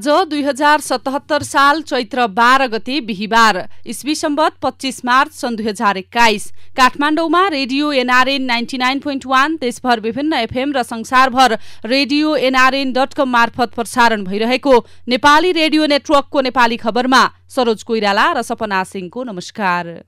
आज 2077 साल चैत्र 12 गते बिहीबार इस्वी सम्वत 25 मार्च सन् 2021 काठमाडौँमा रेडियो एनआरएन 99.1 देशभर विभिन्न एफएम र संसारभर रेडियो nrn.com मार्फत प्रसारण भइरहेको नेपाली रेडियो नेटवर्कको नेपाली खबरमा सरोज कोइराला र सपना सिंहको नमस्कार।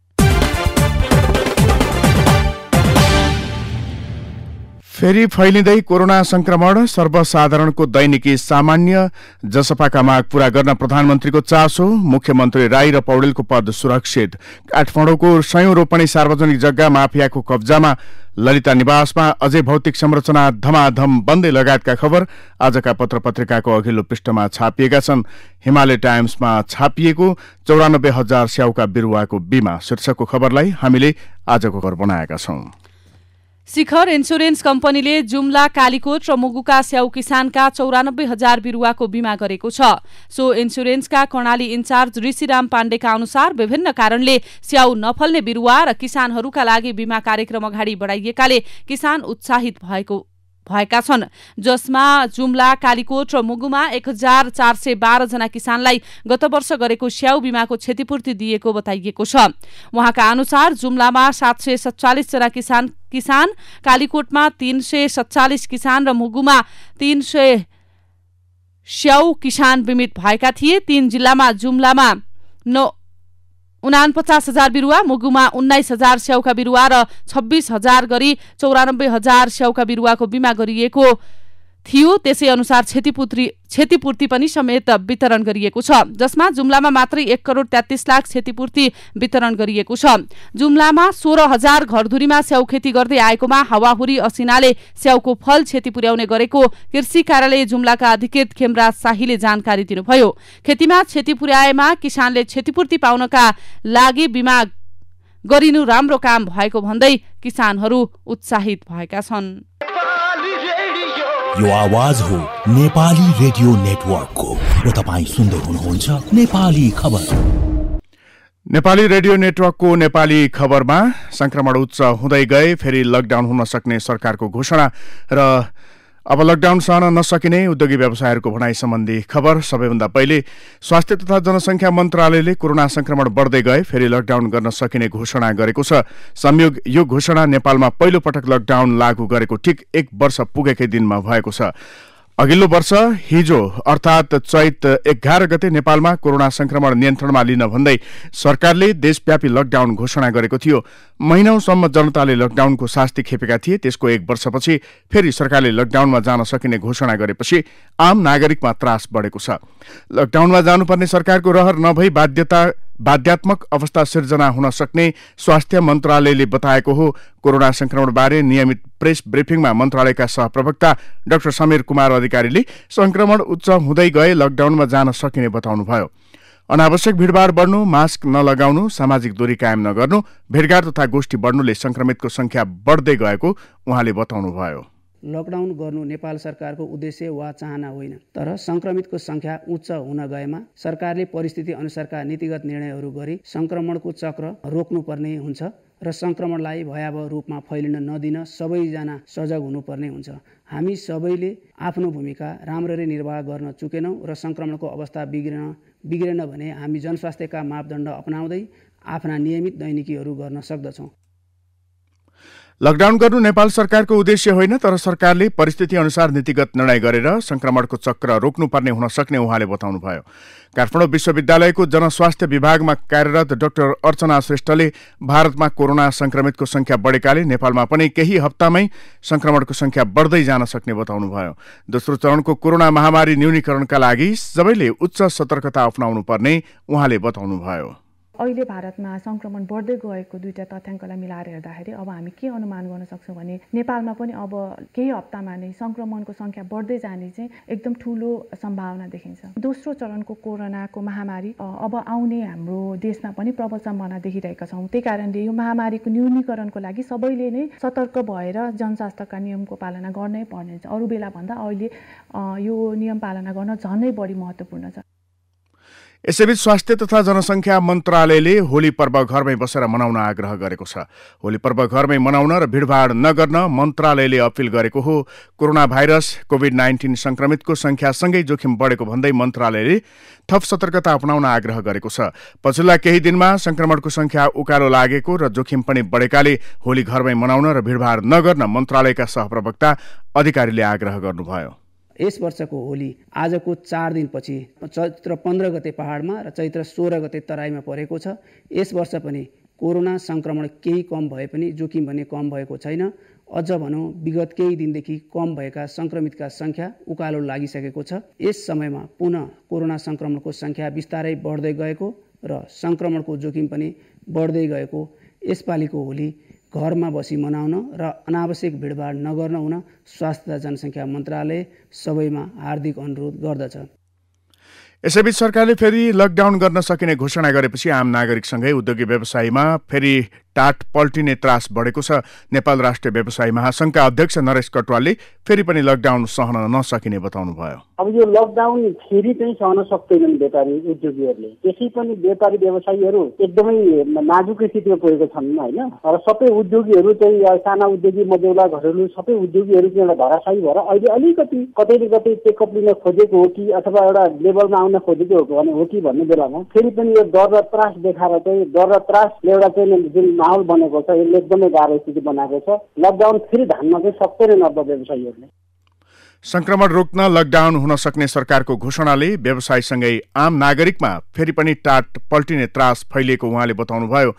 फेरि फैलिँदै कोरोना संक्रमण, सर्वसाधारणको दैनिकी सामान्य जसपाका माग पूरा गर्न प्रधानमन्त्रीको चासो, मुख्यमन्त्री राई र पौडेलको पद सुरक्षित, काठमाडौँको सयौं रोपनी सार्वजनिक जग्गा माफियाको कब्जामा, ललिता निवासमा अझै भौतिक संरचना धमाधम बन्दै लगायतका खबर आजका पत्र पत्रिकाको अघिल्लो पृष्ठमा छापिएका छन्। हिमालय टाइम्समा छापिएको 94,000 स्याउका बिरुवाको बीमा शीर्षकको खबरलाई हामीले आजको खबर बनाएका छौं। शिखर इन्स्योरेन्स कम्पनीले जुम्ला, कालीकोट र मुगुका स्याउ किसानका 94,000 बिरुवाको बीमा गरेको छ। सो इन्स्योरेन्सका कर्णाली इन्चार्ज ऋषिराम पाण्डेका अनुसार विभिन्न कारणले स्याउ नफल्ने बिरुवा र किसानहरूका लागि बीमा कार्यक्रम अगाडि बढाइएकाले किसान उत्साहित भएका छन्, जसमा जुम्ला, कालीकोट र मुगुमा 1,412 जना किसानलाई गत वर्ष गरेको स्याउ बीमाको क्षतिपूर्ति दिएको बताइएको छ। उहाँका अनुसार जुम्लामा 747 जना किसान, कालीकोटमा 347 किसान र मुगुमा 300 स्याउ किसान बीमित भएका थिए। 3 जिल्लामा जुम्लामा 49,000 बिरुवा, मुगुमा 19,000 स्याउका बिरुवा र 26,000 गरी 94,000 स्याउका बिरुवाको बीमा गरिएको थियो। त्यसै अनुसार क्षतिपूर्ति पनि समेत वितरण गरिएको छ, जसमा जुम्लामा मात्रै 1,33,00,000 क्षतिपूर्ति वितरण गरिएको छ। जुम्लामा 16,000 घरधुरीमा स्याउ खेती गर्दै आएकोमा हावाहुरी असिनाले स्याउको फल क्षति पुर्याउने गरेको कृषि कार्यालय जुम्लाका अधिकृत खेमराज शाहीले जानकारी दिनुभयो। खेतीमा क्षति पुर्याएमा किसानले क्षतिपूर्ति पाउनका लागि बीमा गरिनु राम्रो काम भएको भन्दै किसानहरू उत्साहित भएका छन्। यो आवाज हो नेपाली रेडियो नेटवर्कको र तपाईं सुन्दै हुनुहुन्छ नेपाली खबर। नेपाली रेडियो नेटवर्कको नेपाली खबरमा संक्रमण उच्च हुँदै गए फेरि लकडाउन हुन सक्ने सरकारको घोषणा र अब लकडाउन सहन नसकिने उद्योगी व्यवसायहरूको भनाई सम्बन्धी खबर। सबैभन्दा पहिले स्वास्थ्य तथा जनसंख्या मन्त्रालयले कोरोना संक्रमण बढ्दै गए फेरि लकडाउन गर्न सकिने घोषणा गरेको छ। संयोग यो घोषणा नेपालमा पहिलो पटक लकडाउन लागू गरेको ठिक 1 वर्ष पुगेकै दिनमा भएको छ। अघिल्लो वर्ष हिजो अर्थात चैत 11 गते नेपालमा कोरोना संक्रमण नियन्त्रणमा लिन भन्दै सरकारले देशव्यापी लकडाउन घोषणा गरेको थियो। महिनौसम्म जनताले लकडाउनको शास्ति खेपेका थिए। त्यसको 1 वर्षपछि फेरि सरकारले लकडाउनमा जान सकिने घोषणा गरेपछि आम नागरिकमा त्रास बढेको छ। लकडाउनमा जानुपर्ने सरकारको रहर नभई बाध्यात्मक अवस्था सिर्जना हुन सक्ने स्वास्थ्य मन्त्रालयले बताएको हो। कोरोना संक्रमणबारे नियमित प्रेस ब्रिफिङमा मन्त्रालयका सहप्रवक्ता डाक्टर समीर कुमार अधिकारीले संक्रमण उच्च हुँदै गए लकडाउनमा जान सकिने बताउनुभयो। अनावश्यक भिडभाड बढ्नु, मास्क नलगाउनु, सामाजिक दूरी कायम नगर्नु, भेटघाट तथा गोष्ठी बढ्नुले संक्रमितको संख्या बढ्दै गएको उहाँले बताउनुभयो। लकडाउन गर्नु नेपाल सरकारको उद्देश्य वा चाहना होइन, तर संक्रमितको संख्या उच्च हुन गएमा सरकारले परिस्थिति अनुसारका नीतिगत निर्णयहरू गरी संक्रमणको चक्र रोक्नुपर्ने हुन्छ र संक्रमणलाई भयावह रूपमा फैलिन नदिन सबैजना सजग हुनुपर्ने हुन्छ। हामी सबैले आफ्नो भूमिका राम्ररी निर्वाह गर्न चुकेनौं र संक्रमणको अवस्था बिग्रेन भने हामी जनस्वास्थ्यका मापदण्ड अपनाउँदै आफ्ना नियमित दैनिकीहरू गर्न सक्दछौँ। लकडाउन गर्नु नेपाल सरकारको उद्देश्य होइन, तर सरकारले परिस्थिति अनुसार नीतिगत निर्णय गरेर संक्रमणको चक्र रोक्नुपर्ने हुन सक्ने उहाँले बताउनुभयो। काठमाडौँ विश्वविद्यालयको जनस्वास्थ्य विभागमा कार्यरत डाक्टर अर्चना श्रेष्ठले भारतमा कोरोना संक्रमितको संख्या बढेकाले नेपालमा पनि केही हप्तामै संक्रमणको संख्या बढ्दै जान सक्ने बताउनुभयो। दोस्रो चरणको कोरोना महामारी न्यूनीकरणका लागि सबैले उच्च सतर्कता अपनाउनु पर्ने उहाँले बताउनुभयो। अहिले भारतमा संक्रमण बढ्दै गएको दुईटा तथ्याङ्कलाई मिलाएर हेर्दाखेरि अब हामी के अनुमान गर्न सक्छौँ भने नेपालमा पनि अब केही हप्तामा नै संक्रमणको संख्या बढ्दै जाने चाहिँ एकदम ठूलो सम्भावना देखिन्छ। दोस्रो चरणको कोरोनाको महामारी अब आउने हाम्रो देशमा पनि प्रबल सम्भावना देखिरहेका छौँ। त्यही कारणले यो महामारीको न्यूनीकरणको लागि सबैले नै सतर्क भएर जनस्वास्थ्यका नियमको पालना गर्नै पर्ने छ। अरू बेला भन्दा अहिले यो नियम पालना गर्न झनै बढी महत्त्वपूर्ण छ। यसैबीच स्वास्थ्य तथा जनसङ्ख्या मन्त्रालयले होली पर्व घरमै बसेर मनाउन आग्रह गरेको छ। होली पर्व घरमै मनाउन र भिडभाड नगर्न मन्त्रालयले अपिल गरेको हो। कोरोना भाइरस कोभिड-19 संक्रमितको संख्यासँगै जोखिम बढेको भन्दै मन्त्रालयले थप सतर्कता अपनाउन आग्रह गरेको छ। पछिल्ला केही दिनमा संक्रमणको संख्या उकालो लागेको र जोखिम पनि बढेकाले होली घरमै मनाउन र भिडभाड नगर्न मन्त्रालयका सहप्रवक्ता अधिकारीले आग्रह गर्नुभयो। यस वर्षको होली आजको 4 दिनपछि चैत्र 15 गते पहाडमा र चैत्र 16 गते तराईमा परेको छ। यस वर्ष पनि कोरोना संक्रमण केही कम भए पनि जोखिम भने कम भएको छैन। अझ भनौँ विगत केही दिनदेखि कम भएका संक्रमितका संख्या उकालो लागिसकेको छ। यस समयमा पुनः कोरोना संक्रमणको संख्या बिस्तारै बढ्दै गएको र संक्रमणको जोखिम पनि बढ्दै गएको यसपालिको होली घरमा बसी मनाउन र अनावश्यक भिडभाड नगर्न हुन स्वास्थ्य तथा जनसङ्ख्या मन्त्रालय सबैमा हार्दिक अनुरोध गर्दछ। यसैबीच सरकारले फेरि लकडाउन गर्न सकिने घोषणा गरेपछि आम नागरिकसँगै उद्योगी व्यवसायीमा फेरि टाट पल्टिने त्रास बढेको छ। नेपाल राष्ट्रिय व्यवसायी महासङ्घका अध्यक्ष नरेश कटुवालले फेरि पनि लकडाउन सहन नसकिने बताउनुभयो। अब यो लकडाउन फेरि पनि सहन सक्दैनन् व्यापारी उद्योगीहरूले। त्यसै पनि व्यापारी व्यवसायीहरू एकदमै नाजुक स्थितिमा परेको छन् होइन। र सबै उद्योगीहरू चाहिँ साना उद्योगी मझौला घरेलु सबै उद्योगीहरू चाहिँ एउटा धराशायी भएर अहिले अलिकति कतै न कतै टेकअप लिन खोजेको हो कि अथवा एउटा लेभलमा आउन खोजेको हो कि भन्ने बेलामा फेरि पनि यो डर र त्रास देखाएर चाहिँ डर र त्रासले एउटा चाहिँ जुन माहौल बनेको छ यसले एकदमै गाह्रो स्थिति बनाएको छ। लकडाउन फेरि धान्न चाहिँ सक्दैनन् अब व्यवसायीहरूले। संक्रमण रोक्न लकडाउन हुन सक्ने सरकारको घोषणाले व्यवसायसँगै आम नागरिकमा फेरि पनि टाट पल्टिने त्रास फैलिएको उहाँले बताउनुभयो।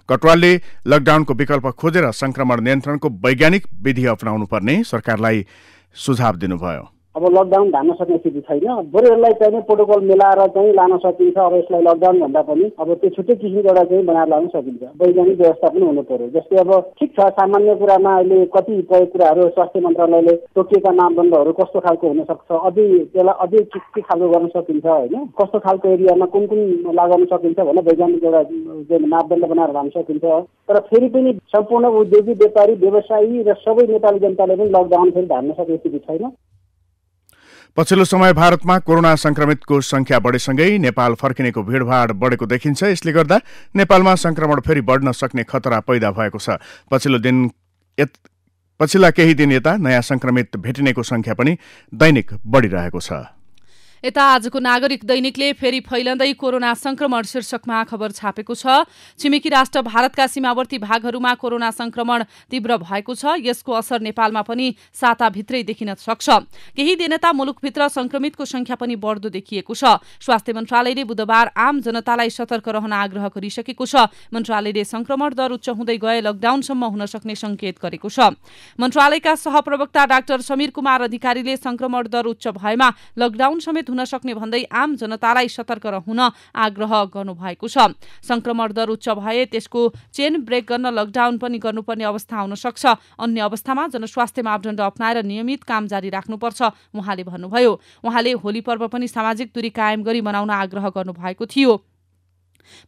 कटवालले लकडाउनको विकल्प खोजेर संक्रमण नियन्त्रणको वैज्ञानिक विधि अपनाउनु पर्ने सरकारलाई सुझाव दिनुभयो। अब लकडाउन धान्न सक्ने स्थिति छैन। बरु यसलाई चाहिँ प्रोटोकल मिलाएर चाहिँ लान सकिन्छ। अब यसलाई लकडाउन भन्दा पनि अब त्यो छुट्टै किसिमको एउटा चाहिँ बनाएर लान सकिन्छ। वैज्ञानिक व्यवस्था पनि हुनु पर्यो। जस्तै अब ठिक छ सामान्य कुरामा अहिले कतिपय कुराहरू स्वास्थ्य मन्त्रालयले तोकिएका मापदण्डहरू कस्तो खालको हुन सक्छ अझै त्यसलाई अझै के खालको गर्न सकिन्छ होइन कस्तो खालको एरियामा कुन लगाउन सकिन्छ भनेर वैज्ञानिक एउटा मापदण्ड बनाएर लान सकिन्छ। तर फेरि पनि सम्पूर्ण उद्योगी व्यापारी व्यवसायी र सबै नेपाली जनताले पनि लकडाउन फेरि धान्न सक्ने स्थिति छैन। पछिल्लो समय भारतमा कोरोना संक्रमितको संख्या बढेसँगै नेपाल फर्किनेको भिडभाड बढेको देखिन्छ। यसले गर्दा नेपालमा संक्रमण फेरि बढ्न सक्ने खतरा पैदा भएको छ। पछिल्ला केही दिन यता नयाँ संक्रमित भेटिनेको संख्या पनि दैनिक बढिरहेको छ। यता आजको नागरिक दैनिकले फेरि फैलँदै कोरोना संक्रमण शीर्षकमा खबर छापेको छ। छिमेकी राष्ट्र भारतका सीमावर्ती भागहरूमा कोरोना संक्रमण तीव्र भएको छ। यसको असर नेपालमा पनि साताभित्रै देखिन सक्छ। केही दिन यता मुलुकभित्र संक्रमितको संख्या पनि बढ्दो देखिएको छ। स्वास्थ्य मन्त्रालयले बुधबार आम जनतालाई सतर्क रहन आग्रह गरिसकेको छ। मन्त्रालयले संक्रमण दर उच्च हुँदै गए लकडाउनसम्म हुन सक्ने संकेत गरेको छ। मन्त्रालयका सहप्रवक्ता डाक्टर समीर कुमार अधिकारीले संक्रमण दर उच्च भएमा लकडाउन समेत हुन सक्ने भन्दै आम जनतालाई सतर्क रहन आग्रह गर्नुभएको छ। संक्रमण दर उच्च भए त्यसको चेन ब्रेक गर्न लकडाउन पनि गर्नुपर्ने अवस्था आउन सक्छ। अन्य अवस्थामा जनस्वास्थ्य मापदण्ड अपनाएर नियमित काम जारी राख्नुपर्छ उहाँले भन्नुभयो। उहाँले होली पर्व पनि सामाजिक दूरी कायम गरी मनाउन आग्रह गर्नुभएको थियो।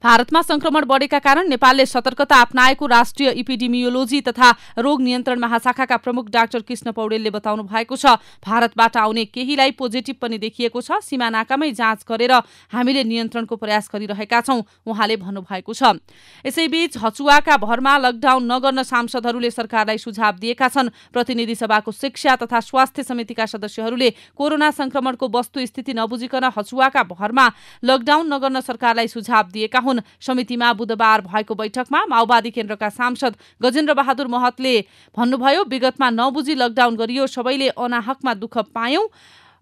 भारतमा संक्रमण बढेका कारण नेपालले सतर्कता अपनाएको राष्ट्रिय इपिडेमियोलोजी तथा रोग नियन्त्रण महाशाखाका प्रमुख डाक्टर कृष्ण पौडेलले बताउनु भएको छ। भारतबाट आउने केहीलाई पोजिटिभ पनि देखिएको छ। सीमा नाकामै जाँच गरेर हामीले नियन्त्रणको प्रयास गरिरहेका छौं उहाँले भन्नुभएको छ। यसैबीच हचुवाका भरमा लकडाउन नगर्न सांसदहरूले सरकारलाई सुझाव दिएका छन्। प्रतिनिधि सभाको शिक्षा तथा स्वास्थ्य समितिका सदस्यहरूले कोरोना संक्रमणको वस्तुस्थिति नबुझिकन हचुवाका भरमा लकडाउन नगर्न सरकारलाई सुझाव दिए हुन्। समितिमा बुधबार भएको बैठकमा माओवादी केन्द्रका सांसद गजेन्द्र बहादुर महतले भन्नुभयो विगतमा नबुझी लकडाउन गरियो सबैले अनाहकमा दुःख पायौं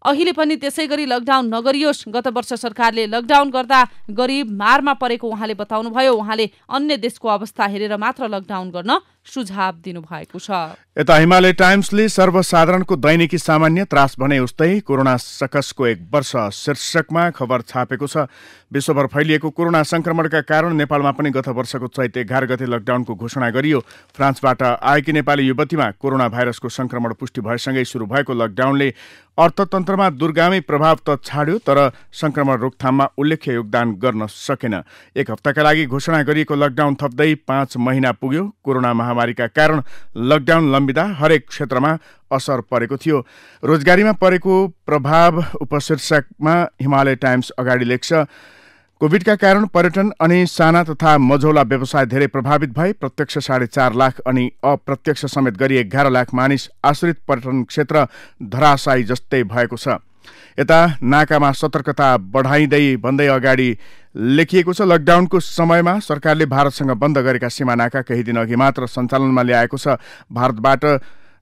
अहिले पनि त्यसै गरी लकडाउन नगरियोस्। गत वर्ष सरकारले लकडाउन गर्दा गरिब मारमा परेको उहाँले बताउनुभयो। उहाँले अन्य देशको अवस्था हेरेर मात्र लकडाउन गर्न सुझाव दिनुभएको छ। यता हिमालय टाइम्सले सर्वसाधारणको दैनिकी सामान्य त्रास भने उस्तै कोरोना सकसको 1 वर्ष शीर्षकमा खबर छापेको छ। विश्वभर फैलिएको कोरोना संक्रमणका कारण नेपालमा पनि गत वर्षको चैत 11 गते लकडाउनको घोषणा गरियो। फ्रान्सबाट आएकी नेपाली युवतीमा कोरोना भाइरसको संक्रमण पुष्टि भएसँगै सुरु भएको लकडाउनले अर्थतन्त्रमा दूरगामी प्रभाव त छाड्यो तर संक्रमण रोकथाममा उल्लेख्य योगदान गर्न सकेन। 1 हप्ताका लागि घोषणा गरिएको लकडाउन थप्दै 5 महिना पुग्यो। कोरोना महामारीका कारण लकडाउन लम्बिँदा हरेक क्षेत्रमा असर परेको थियो। रोजगारीमा परेको प्रभाव उपशीर्षकमा हिमालय टाइम्स अगाडि लेख्छ। कोभिडका कारण पर्यटन अनि साना तथा मझौला व्यवसाय धेरै प्रभावित भए। प्रत्यक्ष 4.5 लाख अनि अप्रत्यक्ष समेत गरी 11 लाख मानिस आश्रित पर्यटन क्षेत्र धराशायी जस्तै भएको छ। यता नाकामा सतर्कता बढाइँदै भन्दै अगाडि लेखिएको छ। लकडाउनको समयमा सरकारले भारतसँग बन्द गरेका सीमा नाका केही दिन अघि मात्र सञ्चालनमा ल्याएको छ। भारतबाट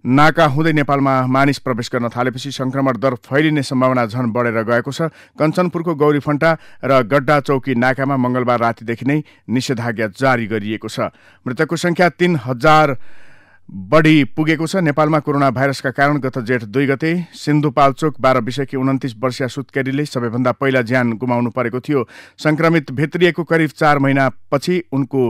नाका हुँदै नेपालमा मानिस प्रवेश गर्न थालेपछि संक्रमण दर फैलिने सम्भावना झन बढेर गएको छ। कञ्चनपुरको गौरीफन्टा र गड्डा चौकी नाकामा मंगलबार रातिदेखि नै निषेधाज्ञा जारी गरिएको छ। मृतकको संख्या 3000 बढी पुगेको छ। नेपालमा कोरोना भाइरसका कारण गत जेठ 2 गते सिन्धुपाल्चोक 12 विषयकी 29 वर्षीय सुत्केरीले सबैभन्दा पहिला ज्यान गुमाउनु परेको थियो। संक्रमित भित्रिएको करिब 4 महिनापछि उनको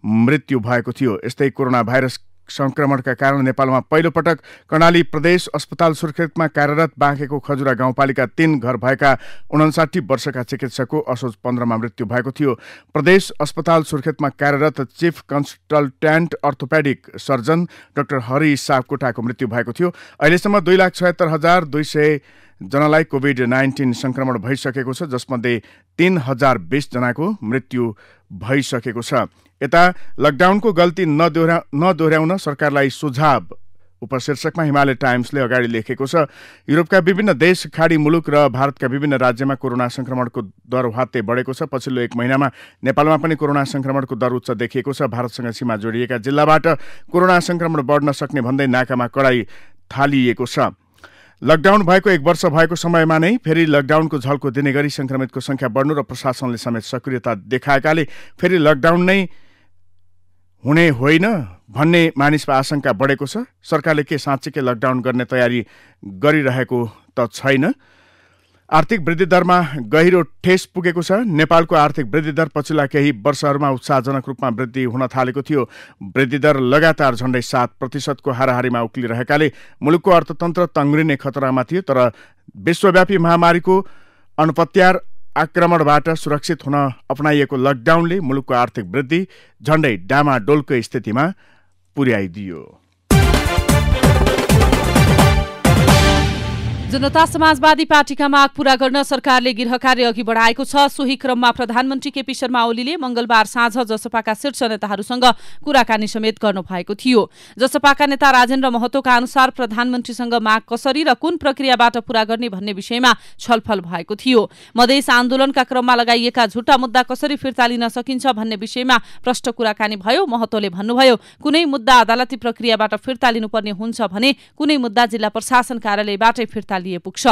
मृत्यु भएको थियो। यस्तै कोरोना भाइरस संक्रमणका कारण नेपालमा पहिलो पटक कर्णाली प्रदेश अस्पताल सुर्खेतमा कार्यरत बाँकेको खजुरा गाउँपालिका 3 घर भएका 59 वर्षका चिकित्सकको असोज 15 मा मृत्यु भएको थियो। प्रदेश अस्पताल सुर्खेतमा कार्यरत chief consultant orthopaedic surgeon doctor Hari सापकोटाको मृत्यु भएको थियो। अहिलेसम्म 2,76,200 जनालाई कोभिड-19 संक्रमण भइसकेको छ, जसमध्ये 3020 जनाको मृत्यु भइसकेको छ। यता लकडाउनको गल्ती नदोहोर्याउन सरकारलाई सुझाव उपशीर्षकमा हिमालय टाइम्सले अगाडि लेखेको छ। युरोपका विभिन्न देश, खाडी मुलुक र भारतका विभिन्न राज्यमा कोरोना संक्रमणको दर हवात्तै बढेको छ। पछिल्लो 1 महिनामा नेपालमा पनि कोरोना संक्रमणको दर उच्च देखिएको छ। भारतसँग सीमा जोडिएका जिल्लाबाट कोरोना संक्रमण बढ्न सक्ने भन्दै नाकामा कडाई थालिएको छ। लकडाउन भएको 1 वर्ष भएको समयमा नै फेरि लकडाउनको झल्को दिने गरी संक्रमितको संख्या बढ्नु र प्रशासनले समेत सक्रियता देखाएकाले फेरि लकडाउन नै हुने होइन भन्ने मानिसमा आशंका बढेको छ। सरकारले के साँच्चै लकडाउन गर्ने तयारी गरिरहेको त छैन। आर्थिक वृद्धि दरमा गहिरो ठेस पुगेको छ। नेपालको आर्थिक वृद्धि दर पछिल्ला केही वर्षहरूमा उत्साहजनक रूपमा वृद्धि हुन थालेको थियो। वृद्धि दर लगातार झण्डै 7% को हाराहारीमा उक्लिरहेकाले मुलुकको अर्थतन्त्र तङ्ग्रिने खतरामा थियो। तर विश्वव्यापी महामारीको अनपत्यार आक्रमणबाट सुरक्षित हुन अपनाइएको लकडाउनले मुलुकको आर्थिक वृद्धि झण्डै डामाडोलको स्थितिमा पुर्याइदियो। जनता समाजवादी पार्टीका माग पूरा गर्न सरकारले गृह कार्य अघि बढाएको छ। सोही क्रममा प्रधानमन्त्री केपी शर्मा ओलीले मंगलबार साँझ जसपाका शीर्ष नेताहरूसँग कुराकानी समेत गर्नु भएको थियो। जसपाका नेता राजेन्द्र महतोका अनुसार प्रधानमन्त्रीसँग माग कसरी र कुन प्रक्रियाबाट पूरा गर्ने भन्ने विषयमा छलफल भएको थियो। मधेस आन्दोलनका क्रममा लगाइएका झुटा मुद्दा कसरी फिर्ता लिन सकिन्छ भन्ने विषयमा प्रष्ट कुराकानी भयो। महतोले भन्नुभयो, कुनै मुद्दा अदालती प्रक्रियाबाट फिर्ता लिनुपर्ने हुन्छ भने कुनै मुद्दा जिल्ला प्रशासन कार्यालयबाटै फिर्ता लिए पुग्छ।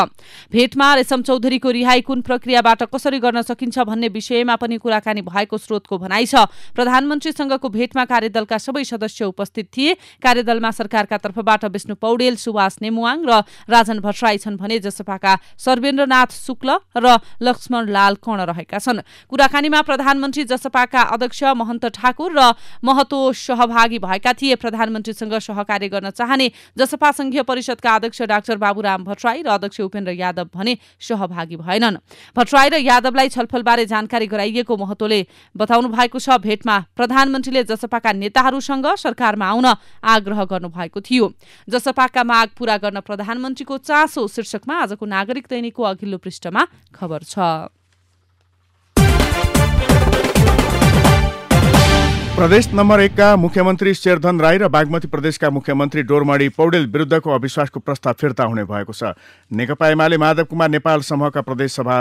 भेटमा रेशम चौधरीको रिहाई कुन प्रक्रियाबाट कसरी गर्न सकिन्छ भन्ने विषयमा पनि कुराकानी भएको स्रोतको भनाइ छ। प्रधानमन्त्रीसँगको भेटमा कार्यदलका सबै सदस्य उपस्थित थिए। कार्यदलमा सरकारका तर्फबाट विष्णु पौडेल, सुवास नेमुवाङ र राजन भट्टराई छन् भने जसपाका सर्वेन्द्रनाथ शुक्ल र लक्ष्मण लाल कर्ण रहेका छन्। कुराकानीमा प्रधानमन्त्री, जसपाका अध्यक्ष महन्त ठाकुर र महतो सहभागी भएका थिए। प्रधानमन्त्रीसँग सहकार्य गर्न चाहने जसपा संघीय परिषदका अध्यक्ष डाक्टर बाबुराम भट्टराई र अध्यक्ष उपेन्द्र यादव भने सहभागी भएनन्। भट्टराई र यादवलाई छलफलबारे जानकारी गराइएको महतोले बताउनु भएको छ। भेटमा प्रधानमन्त्रीले जसपाका नेताहरूसँग सरकारमा आउन आग्रह गर्नु भएको थियो। जसपाका माग पूरा गर्न प्रधानमन्त्रीको चासो शीर्षकमा आजको नागरिक दैनिकको अघिल्लो पृष्ठमा खबर छ। प्रदेश नम्बर 1 का मुख्यमन्त्री शेरधन राई र बागमती प्रदेशका मुख्यमन्त्री डोरमणि पौडेल विरुद्धको अविश्वासको प्रस्ताव फिर्ता हुने भएको छ। नेकपा एमाले माधव कुमार नेपाल समूहका प्रदेशसभा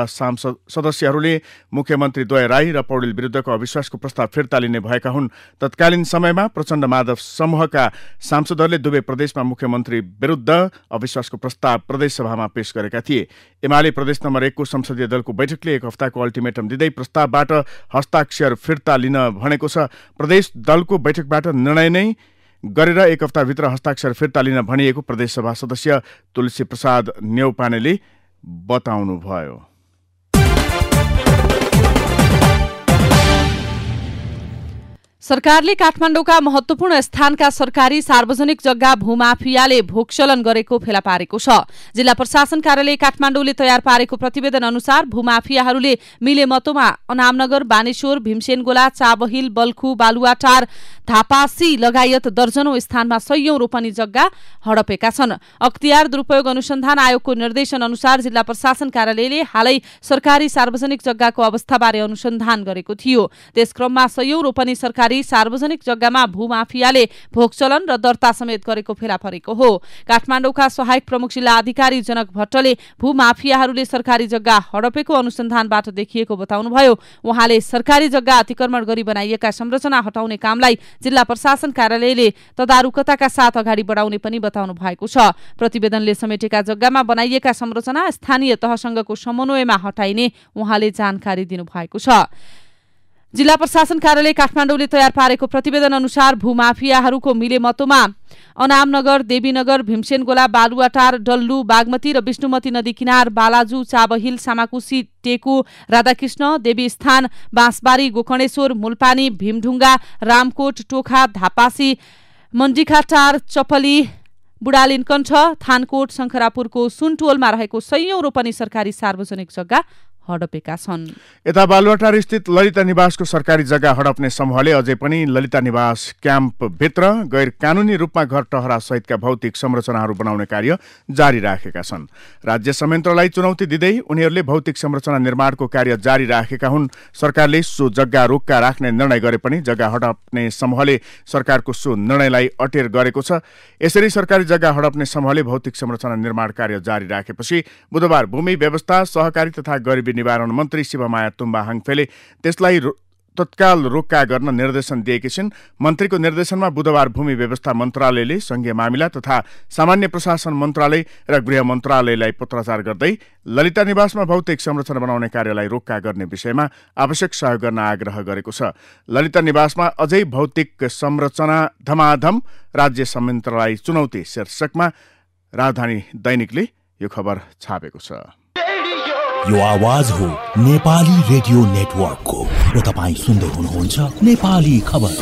सदस्यहरूले मुख्यमन्त्री द्वय राई र पौडेल विरुद्धको अविश्वासको प्रस्ताव फिर्ता लिने भएका हुन्। तत्कालीन समयमा प्रचण्ड माधव समूहका सांसदहरूले दुवै प्रदेशमा मुख्यमन्त्री विरुद्ध अविश्वासको प्रस्ताव प्रदेशसभामा पेश गरेका थिए। एमाले प्रदेश नम्बर 1 को संसदीय दलको बैठकले 1 हप्ताको अल्टिमेटम दिँदै प्रस्तावबाट हस्ताक्षर फिर्ता लिन भनेको छ। प्रदेश दलको बैठकबाट निर्णय नै गरेर 1 हप्ताभित्र हस्ताक्षर फिर्ता लिन भनिएको प्रदेशसभा सदस्य तुलसी प्रसाद न्यौपानेले बताउनुभयो। सरकारले काठमाडौँका महत्वपूर्ण स्थानका सरकारी सार्वजनिक जग्गा भूमाफियाले भोगचलन गरेको फेला पारेको छ। जिल्ला प्रशासन कार्यालय काठमाडौँले तयार पारेको प्रतिवेदन अनुसार भूमाफियाहरूले मिलेमतोमा अनामनगर, बानेश्वर, भीमसेनगोला, चाबहिल, बल्खु, बालुवाटार, धापासी लगायत दर्जनौं स्थानमा सयौं रोपनी जग्गा हडपेका छन्। अख्तियार दुरूपयोग अनुसन्धान आयोगको निर्देशन अनुसार जिल्ला प्रशासन कार्यालयले हालै सरकारी सार्वजनिक जग्गाको अवस्थाबारे अनुसन्धान गरेको थियो। त्यसक्रममा सयौं रोपनी सरकारी सार्वजनिक जग्गामा भूमाफियाले भोगचलन र दर्ता समेत गरेको फेला परेको हो। काठमाडौँका सहायक प्रमुख जिल्ला अधिकारी जनक भट्टले भूमाफियाहरूले सरकारी जग्गा हडपेको अनुसन्धानबाट देखिएको बताउनुभयो। उहाँले सरकारी जग्गा अतिक्रमण गरी बनाइएका संरचना हटाउने कामलाई जिल्ला प्रशासन कार्यालयले तदारुकताका साथ अगाडि बढाउने पनि बताउनु भएको छ। प्रतिवेदनले समेटेका जग्गामा बनाइएका संरचना स्थानीय तहसँगको समन्वयमा हटाइने उहाँले जानकारी दिनुभएको छ। जिल्ला प्रशासन कार्यालय काठमाडौँले तयार पारेको प्रतिवेदन अनुसार भूमाफियाहरूको मिलेमतोमा अनामनगर, देवीनगर, भीमसेनगोला, बालुवाटार, डल्लु, बागमती र विष्णुमती नदी किनार, बालाजु, चाबहिल, सामाकुसी, टेकु, राधाकृष्ण, देवीस्थान, बाँसबारी, गोकर्णेश्वर, मुलपानी, भीमढुङ्गा, रामकोट, टोखा, धापासी, मण्डीखाटार, चपली, बुढालिनकण्ठ, थानकोट, शंखरापुरको सुनटोलमा रहेको सयौं रोपनी सरकारी सार्वजनिक जग्गा हडपेका छन्। यता बालुवाटार स्थित ललिता निवासको सरकारी जग्गा हडप्ने समूहले अझै पनि ललिता निवास क्याम्पभित्र गैर कानूनी रूपमा घर टहरा सहितका भौतिक संरचनाहरू बनाउने कार्य जारी राखेका छन्। राज्य संयन्त्रलाई चुनौती दिँदै उनीहरूले भौतिक संरचना निर्माणको कार्य जारी राखेका हुन्। सरकारले सो जग्गा रोक्का राख्ने निर्णय गरे पनि जग्गा हडप्ने समूहले सरकारको सो निर्णयलाई अटेर गरेको छ। यसरी सरकारी जग्गा हडप्ने समूहले भौतिक संरचना निर्माण कार्य जारी राखेपछि बुधबार भूमि व्यवस्था, सहकारी तथा गरिबी निवारण मन्त्री शिवमाया तुम्बा हाङफेले त्यसलाई तत्काल रोक्का गर्न निर्देशन दिएकी छिन्। मन्त्रीको निर्देशनमा बुधबार भूमि व्यवस्था मन्त्रालयले संघीय मामिला तथा सामान्य प्रशासन मन्त्रालय र गृह मन्त्रालयलाई पत्राचार गर्दै ललिता निवासमा भौतिक संरचना बनाउने कार्यलाई रोक्का गर्ने विषयमा आवश्यक सहयोग गर्न आग्रह गरेको छ। ललिता निवासमा अझै भौतिक संरचना धमाधम, राज्य संयन्त्रलाई चुनौती शीर्षकमा राजधानी दैनिकले यो खबर छापेको छ। यो आवाज हो नेपाली रेडियो नेटवर्कको र तपाईं सुन्दै हुनुहुन्छ नेपाली खबर।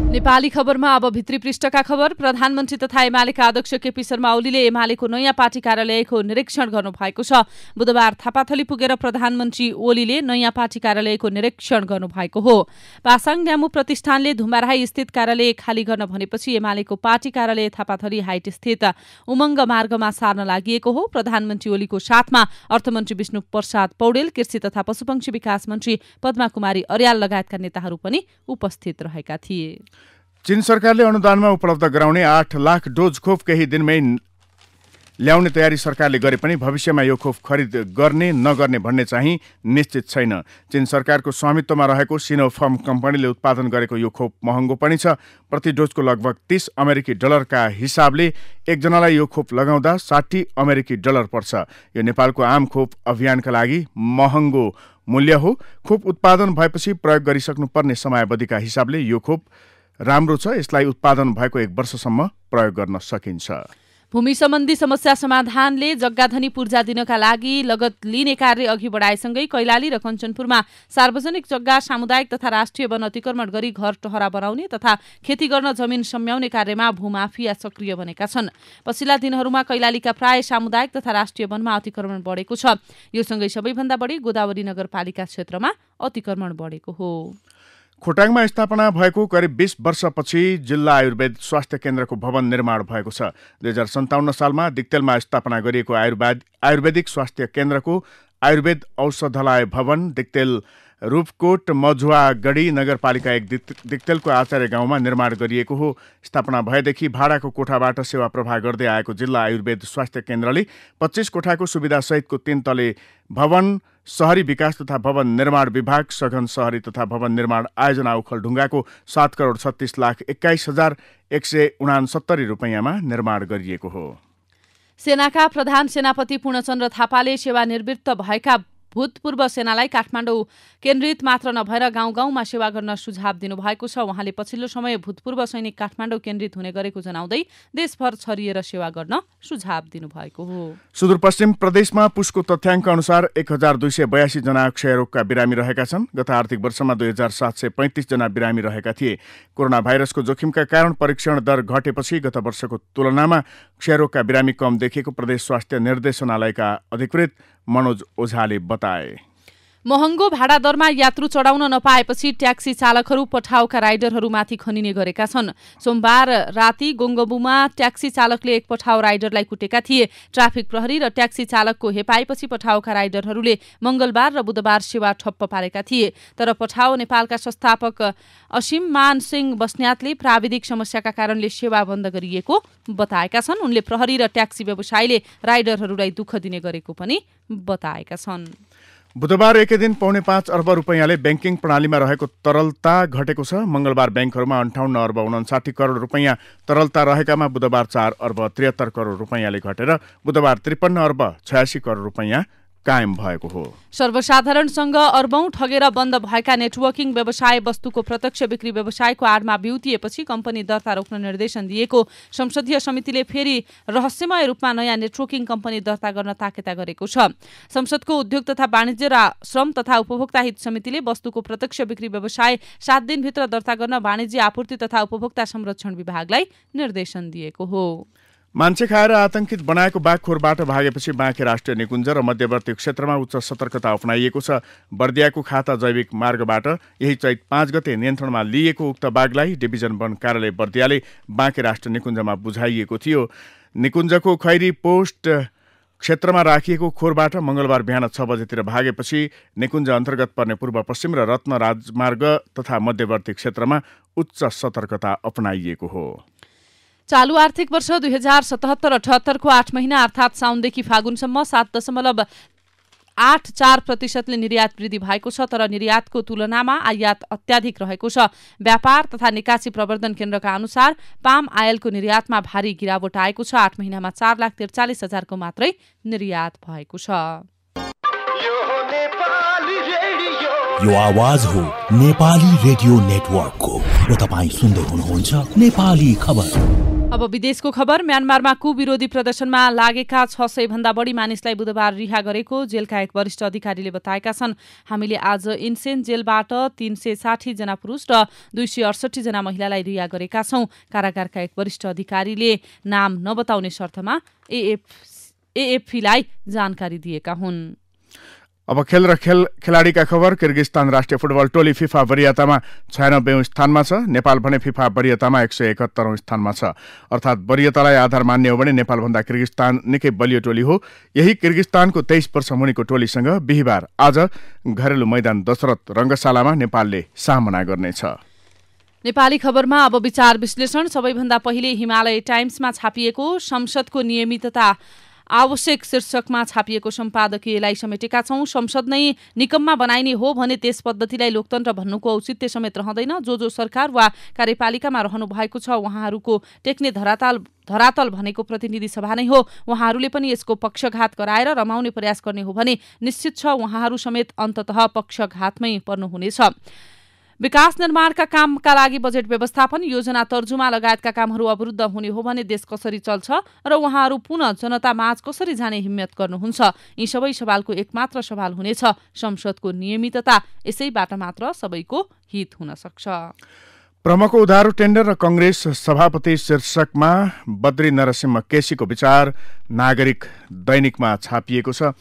नेपाली खबरमा अब भित्री पृष्ठका खबर। प्रधानमन्त्री तथा एमालेका अध्यक्ष केपी शर्मा ओलीले एमालेको नयाँ पार्टी कार्यालयको निरीक्षण गर्नु भएको छ। बुधबार थापाथली पुगेर प्रधानमन्त्री ओलीले नयाँ पार्टी कार्यालयको निरीक्षण गर्नु भएको हो। पासाङ ड्यामु प्रतिष्ठानले धुम्बाराई स्थित कार्यालय खाली गर्न भनेपछि एमालेको पार्टी कार्यालय थापाथली हाइट स्थित उमङ्ग मार्गमा सार्न लागि हो। प्रधानमन्त्री ओलीको साथमा अर्थमन्त्री विष्णु प्रसाद पौडेल, कृषि तथा पशुपक्षी विकास मन्त्री पद्मा कुमारी अर्याल लगायतका नेताहरू पनि उपस्थित रहेका थिए। चीन सरकारले अनुदानमा उपलब्ध गराउने 8 लाख डोज खोप केही दिनमै ल्याउने तयारी सरकारले गरे पनि भविष्यमा यो खोप खरिद गर्ने नगर्ने भन्ने चाहिँ निश्चित छैन। चीन सरकारको स्वामित्वमा रहेको सिनोफार्म कम्पनीले उत्पादन गरेको यो खोप महँगो पनि छ। प्रति डोजको लगभग 30 अमेरिकी डलरका हिसाबले एकजनालाई यो खोप लगाउँदा 60 अमेरिकी डलर पर्छ। यो नेपालको आम खोप अभियानका लागि महँगो मूल्य हो। खोप उत्पादन भएपछि प्रयोग गरिसक्नुपर्ने समयावधिका हिसाबले यो खोप राम्रो छ। यसलाई उत्पादन भएको 1 वर्षसम्म प्रयोग गर्न सकिन्छ। भूमि सम्बन्धी समस्या समाधानले जग्गाधनी पूर्जा दिनका लागि लगत लिने कार्य अघि बढाएसँगै कैलाली र कञ्चनपुरमा सार्वजनिक जग्गा, सामुदायिक तथा राष्ट्रिय वन अतिक्रमण गरी घर टहरा बनाउने तथा खेती गर्न जमिन सम्याउने कार्यमा भूमाफिया सक्रिय बनेका छन्। पछिल्ला दिनहरूमा कैलालीका प्राय सामुदायिक तथा राष्ट्रिय वनमा अतिक्रमण बढेको छ। यो सँगै सबैभन्दा बढी गोदावरी नगरपालिका क्षेत्रमा अतिक्रमण बढेको हो। खोटाङमा स्थापना भएको करिब 20 वर्षपछि जिल्ला आयुर्वेद स्वास्थ्य केन्द्रको भवन निर्माण भएको छ। 2057 सालमा दिक्तेलमा स्थापना गरिएको आयुर्वेदिक स्वास्थ्य केन्द्रको आयुर्वेद औषधालय भवन दिक्तेल रूपकोट मझुवागढी नगरपालिका 1 दिक्तेलको आचार्य गाउँमा निर्माण गरिएको हो। स्थापना भएदेखि भाडाको कोठाबाट सेवा प्रवाह गर्दै आएको जिल्ला आयुर्वेद स्वास्थ्य केन्द्रले 25 कोठाको सुविधा सहितको 3 तले भवन, शहरी विकास तथा भवन निर्माण विभाग, सघन शहरी तथा भवन निर्माण आयोजना ओखलढुङ्गाको 7,36,21,169 रुपैयाँमा निर्माण गरिएको हो। सेनाका प्रधान सेनापति पूर्णचन्द्र थापाले सेवानिवृत्त भएका भूतपूर्व सेनालाई काठमाडौँ केन्द्रित मात्र नभएर गाउँ गाउँमा सेवा गर्न सुझाव दिनुभएको छ। उहाँले पछिल्लो समय भूतपूर्व सैनिक काठमाडौँ केन्द्रित हुने गरेको जनाउँदै देशभर छरिएर सेवा गर्न सुझाव दिनुभएको हो। सुदूरपश्चिम प्रदेशमा पुसको तथ्याङ्क अनुसार 1282 जना क्षयरोगका बिरामी रहेका छन्। गत आर्थिक वर्षमा 2735 जना बिरामी रहेका थिए। कोरोना भाइरसको जोखिमका कारण परीक्षण दर घटेपछि गत वर्षको तुलनामा क्षयरोगका बिरामी कम देखिएको प्रदेश स्वास्थ्य निर्देशनालयका अधिकृत मनोज ओझाले बताए। महँगो भाडा दरमा यात्रु चढाउन नपाएपछि ट्याक्सी चालकहरू पठाउका राइडरहरूमाथि खनिने गरेका छन्। सोमबार राति गोङ्गबुमा ट्याक्सी चालकले एक पठाउ राइडरलाई कुटेका थिए। ट्राफिक प्रहरी र ट्याक्सी चालकको हेपाएपछि पठाउका राइडरहरूले मंगलबार र बुधबार सेवा ठप्प पारेका थिए। तर पठाउ नेपालका संस्थापक असीम मान सिंह बस्न्यातले प्राविधिक समस्याका कारणले सेवा बन्द गरिएको बताएका छन्। उनले प्रहरी र ट्याक्सी व्यवसायीले राइडरहरूलाई दुःख दिने गरेको पनि बताएका छन्। बुधबार एकै दिन 5.5 अर्ब रुपैयाँले ब्याङ्किङ प्रणालीमा रहेको तरलता घटेको छ। मंगलबार ब्याङ्कहरूमा 58 अर्ब 59 करोड रुपैयाँ तरलता रहेकामा बुधबार 4 अर्ब 73 करोड रुपैयाँले घटेर बुधबार 53 अर्ब 86 करोड रुपैयाँ कायम भएको हो। सर्वसाधारणसँग अर्बौं ठगेर बन्द भएका नेटवर्किङ व्यवसाय वस्तुको प्रत्यक्ष बिक्री व्यवसायको आडमा बिउतिएपछि कम्पनी दर्ता रोक्न निर्देशन दिएको संसदीय समितिले फेरि रहस्यमय रूपमा नयाँ नेटवर्किङ कम्पनी दर्ता गर्न ताकेता गरेको छ। संसदको उद्योग तथा वाणिज्य र श्रम तथा उपभोक्ता हित समितिले वस्तुको प्रत्यक्ष बिक्री व्यवसाय 7 दिनभित्र दर्ता गर्न वाणिज्य आपूर्ति तथा उपभोक्ता संरक्षण विभागलाई निर्देशन दिएको हो। मान्छे खाएर आतंकित बनाएको बाघ खोरबाट भागेपछि बाँके राष्ट्रिय निकुञ्ज र मध्यवर्ती क्षेत्रमा उच्च सतर्कता अपनाइएको छ। बर्दियाको खाता जैविक मार्गबाट यही चैत 5 गते नियन्त्रणमा लिएको उक्त बाघलाई डिभिजन वन कार्यालय बर्दियाले बाँके राष्ट्रिय निकुञ्जमा बुझाइएको थियो। निकुञ्जको खैरी पोस्ट क्षेत्रमा राखिएको खोरबाट मंगलबार बिहान 6 बजेतिर भागेपछि निकुञ्ज अन्तर्गत पर्ने पूर्व पश्चिम र रत्न राजमार्ग तथा मध्यवर्ती क्षेत्रमा उच्च सतर्कता अपनाइएको हो। चालू आर्थिक वर्ष 2077-78 को 8 महिना अर्थात् साउनदेखि फागुनसम्म 7.84% निर्यात वृद्धि भएको छ। तर निर्यातको तुलनामा आयात अत्याधिक रहेको छ। व्यापार तथा निकासी प्रवर्धन केन्द्रका अनुसार पाम आयलको निर्यातमा भारी गिरावट आएको छ। 8 महिनामा 4,43,000 को मात्रै निर्यात भएको छ। यो आवाज हो नेपाली रेडियो नेटवर्कको र तपाईं सुन्दै हुनुहुन्छ नेपाली खबर। अब विदेशको खबर। म्यानमारमा कुविरोधी प्रदर्शनमा लागेका 600 भन्दा बढी मानिसलाई बुधबार रिहा गरेको जेलका एक वरिष्ठ अधिकारीले बताएका छन्। हामीले आज इन्सेन जेलबाट 360 जना पुरुष र 268 जना महिलालाई रिहा गरेका छौं। कारागारका एक वरिष्ठ अधिकारीले नाम नबताउने शर्तमा एएफपीलाई जानकारी दिएका हुन्। अब खेल र खेलाडीका खबर। किर्गिस्तान राष्ट्रिय फुटबल टोली फिफा वरियतामा 96औं स्थानमा छ। नेपाल भने फिफा वरियतामा 171औं स्थानमा छ। अर्थात् वरियतालाई आधार मान्ने हो भने नेपालभन्दा किर्गिस्तान निकै बलियो टोली हो। यही किर्गिस्तानको 23 वर्ष मुनिको टोलीसँग बिहिबार आज घरेलु मैदान दशरथ रंगशालामा नेपालले सामना गर्नेछ। नेपाली खबरमा अब विचार विश्लेषण। सबैभन्दा पहिले हिमालय टाइम्समा छापिएको संसदको नियमितता आवश्यक शीर्षकमा छापिएको सम्पादकीयलाई समेटेका छौं। संसद नै निकममा बनाइने हो भने त्यस पद्धतिलाई लोकतन्त्र भन्नुको औचित्य समेत रहँदैन। जो सरकार वा कार्यपालिकामा रहनु भएको छ उहाँहरूको टेक्ने धरातल भनेको प्रतिनिधि सभा नै हो। उहाँहरूले पनि यसको पक्षघात गराएर रमाउने प्रयास गर्ने हो भने निश्चित छ उहाँहरू समेत अन्ततः पक्षघातमै पर्नुहुनेछ। विकास निर्माणका कामका लागि बजेट व्यवस्थापन, योजना तर्जुमा लगायतका कामहरू अवरुद्ध हुने हो भने देश कसरी चल्छ र उहाँहरू पुनः जनता माझ कसरी जाने हिम्मत गर्नुहुन्छ? यी सबै सवालको एकमात्र सवाल हुनेछ संसदको नियमितता। यसैबाट मात्र सबैको हित हुन सक्छ। प्रमुखको उधारो टेन्डर र कंग्रेस सभापति शीर्षकमा बद्री नरसिंह केसीको विचार नागरिक दैनिकमा छापिएको छ।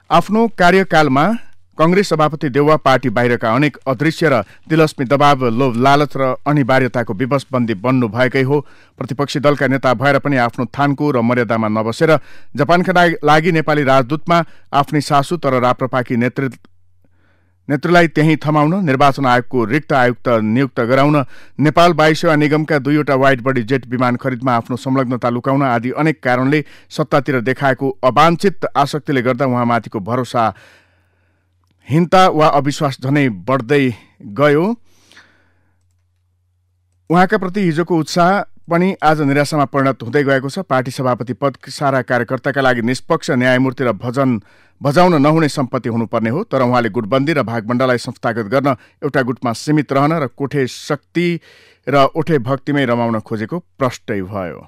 आफ्नो कार्यकालमा कंग्रेस सभापति देउवा पार्टी बाहिरका अनेक अदृश्य र तिलस्मी दबाव, लोभ लालच र अनिवार्यताको विवशबन्दी बन्नु भएकै हो। प्रतिपक्षी दलका नेता भएर पनि आफ्नो थानको र मर्यादामा नबसेर जापानका लागि नेपाली राजदूतमा आफ्नै सासू तर राप्रपाकी नेतृलाई त्यही थमाउन, निर्वाचन आयोगको रिक्त आयुक्त नियुक्त गराउन, नेपाल वायुसेवा निगमका 2वटा वाइड बडी जेट विमान खरिदमा आफ्नो संलग्नता लुकाउन आदि अनेक कारणले सत्तातिर देखाएको अवाञ्छित आसक्तिले गर्दा उहाँमाथिको भरोसाहीनता वा अविश्वास झनै बढ्दै गयो। उहाँका प्रति हिजोको उत्साह पनि आज निराशामा परिणत हुँदै गएको छ। पार्टी सभापति पद सारा कार्यकर्ताका लागि निष्पक्ष न्यायमूर्ति र भजाउन नहुने सम्पत्ति हुनुपर्ने हो, तर उहाँले गुटबन्दी र भागबण्डालाई संस्थागत गर्न एउटा गुटमा सीमित रहन र कोठे शक्ति र ओठे भक्तिमै रमाउन खोजेको प्रष्टै भयो।